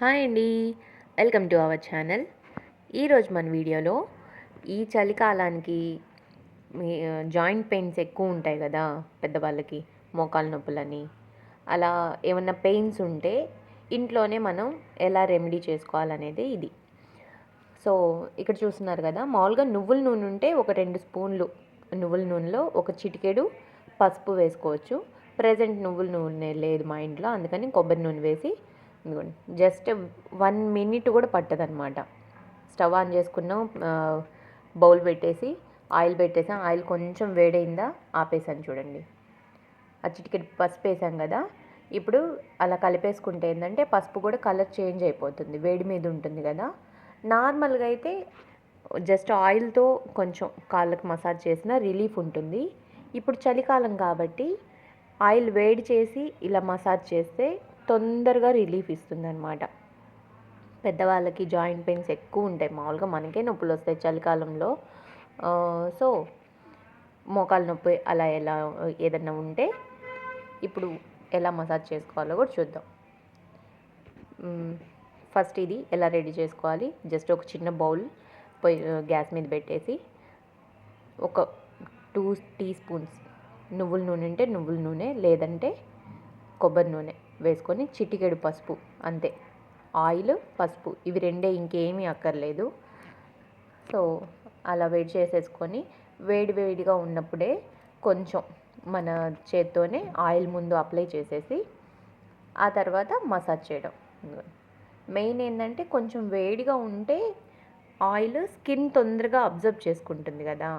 Hi అండి, welcome to our channel. ఈరోజు మన వీడియోలో ఈ చలికాలానికి మీ జాయింట్ పెయిన్స్ ఎక్కువ ఉంటాయి కదా పెద్దవాళ్ళకి, మోకాలు నొప్పులని అలా ఏమన్నా పెయిన్స్ ఉంటే ఇంట్లోనే మనం ఎలా రెమెడీ చేసుకోవాలనేది ఇది. సో ఇక్కడ చూస్తున్నారు కదా, మామూలుగా నువ్వుల నూనె ఉంటే ఒక 2 స్పూన్లు నువ్వుల నూనెలో ఒక చిటికెడు పసుపు వేసుకోవచ్చు. ప్రజెంట్ నువ్వుల నూనె లేదు మా ఇంట్లో, అందుకని కొబ్బరి నూనె వేసి జస్ట్ 1 మినిట్ కూడా పట్టదనమాట. స్టవ్ ఆన్ చేసుకున్నాం, బౌల్ పెట్టేసి ఆయిల్ పెట్టేసాం. ఆయిల్ కొంచెం వేడైందా ఆపేసాను చూడండి. ఆ చిటికెడు పసుపు వేసాం కదా, ఇప్పుడు అలా కలిపేసుకుంటే ఏంటంటే పసుపు కూడా కలర్ చేంజ్ అయిపోతుంది, వేడి మీద ఉంటుంది కదా. నార్మల్గా అయితే జస్ట్ ఆయిల్తో కొంచెం కాళ్ళకి మసాజ్ చేసిన రిలీఫ్ ఉంటుంది. ఇప్పుడు చలికాలం కాబట్టి ఆయిల్ వేడి చేసి ఇలా మసాజ్ చేస్తే తొందరగా రిలీఫ్ ఇస్తుంది అనమాట. పెద్దవాళ్ళకి జాయింట్ పెయిన్స్ ఎక్కువ ఉంటాయి, మామూలుగా మనకే నొప్పులు వస్తాయి చలికాలంలో. సో మోకాలు నొప్పి అలా ఎలా ఏదన్నా ఉంటే ఇప్పుడు ఎలా మసాజ్ చేసుకోవాలో కూడా చూద్దాం. ఫస్ట్ ఇది ఎలా రెడీ చేసుకోవాలి, జస్ట్ ఒక చిన్న బౌల్ గ్యాస్ మీద పెట్టేసి ఒక 2 టీ స్పూన్స్ నువ్వుల నూనె ఉంటే నువ్వుల నూనె, లేదంటే కొబ్బరి నూనె వేసుకొని చిటికెడు పసుపు, అంతే. ఆయిల్, పసుపు ఇవి రెండే, ఇంకేమీ అక్కర్లేదు. సో అలా వేడి చేసేసుకొని వేడిగా ఉన్నప్పుడే కొంచెం మన చేత్తోనే ఆయిల్ ముందు అప్లై చేసేసి ఆ తర్వాత మసాజ్ చేయడం. మెయిన్ ఏంటంటే కొంచెం వేడిగా ఉంటే ఆయిల్ స్కిన్ తొందరగా అబ్జర్వ్ చేసుకుంటుంది కదా,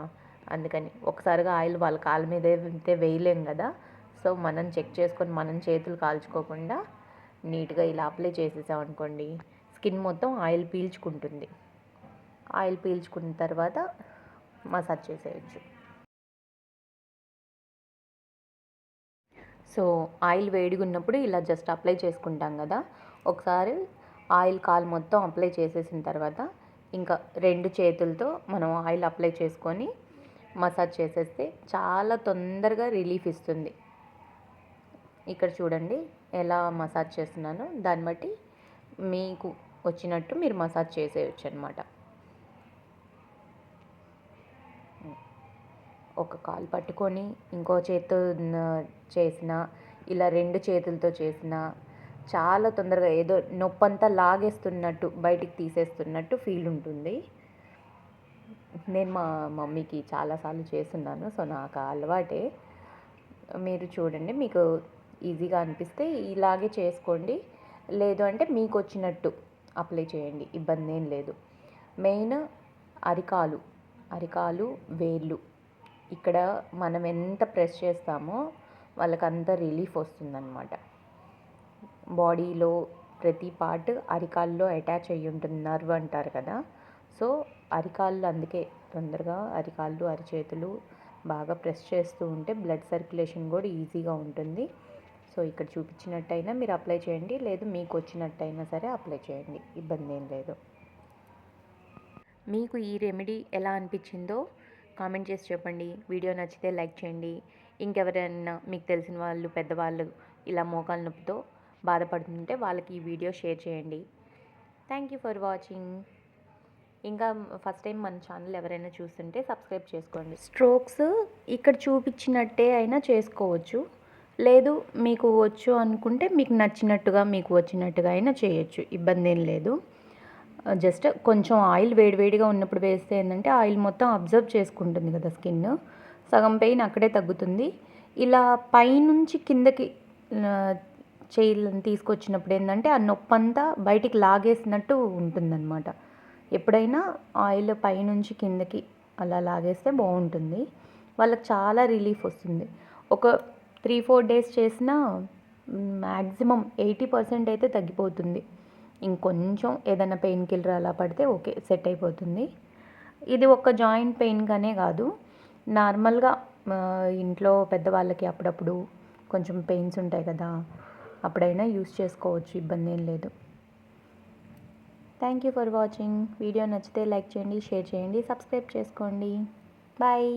అందుకని ఒకసారిగా ఆయిల్ వాళ్ళ కాళ్ళ మీద అయితే వేయలేం కదా. సో మనం చెక్ చేసుకొని మనం చేతులు కాల్చుకోకుండా నీట్గా ఇలా అప్లై చేసేసామనుకోండి, స్కిన్ మొత్తం ఆయిల్ పీల్చుకుంటుంది. ఆయిల్ పీల్చుకున్న తర్వాత మసాజ్ చేసేయచ్చు. సో ఆయిల్ వేడిగా ఉన్నప్పుడు ఇలా జస్ట్ అప్లై చేసుకుంటాం కదా, ఒకసారి ఆయిల్ కాలు మొత్తం అప్లై చేసేసిన తర్వాత ఇంకా 2 చేతులతో మనం ఆయిల్ అప్లై చేసుకొని మసాజ్ చేసేస్తే చాలా తొందరగా రిలీఫ్ ఇస్తుంది. ఇక్కడ చూడండి ఎలా మసాజ్ చేస్తున్నానో, దాన్ని బట్టి మీకు వచ్చినట్టు మీరు మసాజ్ చేసేయచ్చు అనమాట. ఒక కాలు పట్టుకొని ఇంకో చేత్తో చేసిన, ఇలా 2 చేతులతో చేసిన చాలా తొందరగా ఏదో నొప్పంతా లాగేస్తున్నట్టు, బయటికి తీసేస్తున్నట్టు ఫీల్ ఉంటుంది. నేను మా మమ్మీకి చాలాసార్లు చేస్తున్నాను, సో నాకు అలవాటే. మీరు చూడండి, మీకు ఈజీగా అనిపిస్తే ఇలాగే చేసుకోండి, లేదు అంటే మీకు వచ్చినట్టు అప్లై చేయండి, ఇబ్బంది ఏం లేదు. మెయిన్ అరికాలు వేళ్ళు, ఇక్కడ మనం ఎంత ప్రెస్ చేస్తామో వాళ్ళకి అంత రిలీఫ్ వస్తుందన్నమాట. బాడీలో ప్రతి పార్ట్ అరికాల్లో అటాచ్ అయ్యి ఉంటుంది, నర్వ్ అంటారు కదా. సో అరికాళ్ళు, అందుకే తొందరగా అరికాళ్ళు అరిచేతులు బాగా ప్రెస్ చేస్తూ ఉంటే బ్లడ్ సర్క్యులేషన్ కూడా ఈజీగా ఉంటుంది. సో ఇక్కడ చూపించినట్టయినా మీరు అప్లై చేయండి, లేదు మీకు వచ్చినట్టయినా సరే అప్లై చేయండి, ఇబ్బంది ఏం లేదు. మీకు ఈ రెమెడీ ఎలా అనిపించిందో కామెంట్ చేసి చెప్పండి. వీడియో నచ్చితే లైక్ చేయండి. ఇంకెవరైనా మీకు తెలిసిన వాళ్ళు, పెద్దవాళ్ళు ఇలా మోకాలు నొప్పితో బాధపడుతుంటే వాళ్ళకి ఈ వీడియో షేర్ చేయండి. Thank you for watching. ఇంకా ఫస్ట్ టైం మన ఛానల్ ఎవరైనా చూస్తుంటే సబ్స్క్రైబ్ చేసుకోండి. స్ట్రోక్స్ ఇక్కడ చూపించినట్టే అయినా చేసుకోవచ్చు, లేదు మీకు వచ్చు అనుకుంటే మీకు నచ్చినట్టుగా మీకు వచ్చినట్టుగా అయినా చేయొచ్చు, ఇబ్బంది ఏం లేదు. జస్ట్ కొంచెం ఆయిల్ వేడిగా ఉన్నప్పుడు వేస్తే ఏంటంటే ఆయిల్ మొత్తం అబ్జర్వ్ చేసుకుంటుంది కదా స్కిన్, సగం పెయిన్ అక్కడే తగ్గుతుంది. ఇలా పైనుంచి కిందకి చేయిలను తీసుకొచ్చినప్పుడు ఏంటంటే ఆ నొప్పి అంతా బయటికి లాగేసినట్టు ఉంటుందన్నమాట. ఎప్పుడైనా ఆయిల్ పైనుంచి కిందకి అలా లాగేస్తే బాగుంటుంది, వాళ్ళకి చాలా రిలీఫ్ వస్తుంది. ఒక 3-4 డేస్ చేసినా మ్యాక్సిమం 80% అయితే తగ్గిపోతుంది. ఇంకొంచెం ఏదైనా పెయిన్ కిల్లర్ అలా పడితే ఓకే, సెట్ అయిపోతుంది. ఇది ఒక జాయింట్ పెయిన్గానే కాదు, నార్మల్గా ఇంట్లో పెద్దవాళ్ళకి అప్పుడప్పుడు కొంచెం పెయిన్స్ ఉంటాయి కదా, అప్పుడైనా యూస్ చేసుకోవచ్చు, ఇబ్బంది ఏం లేదు. Thank you for watching. Video నచ్చితే లైక్ చేయండి, షేర్ చేయండి, సబ్స్క్రైబ్ చేసుకోండి. బాయ్.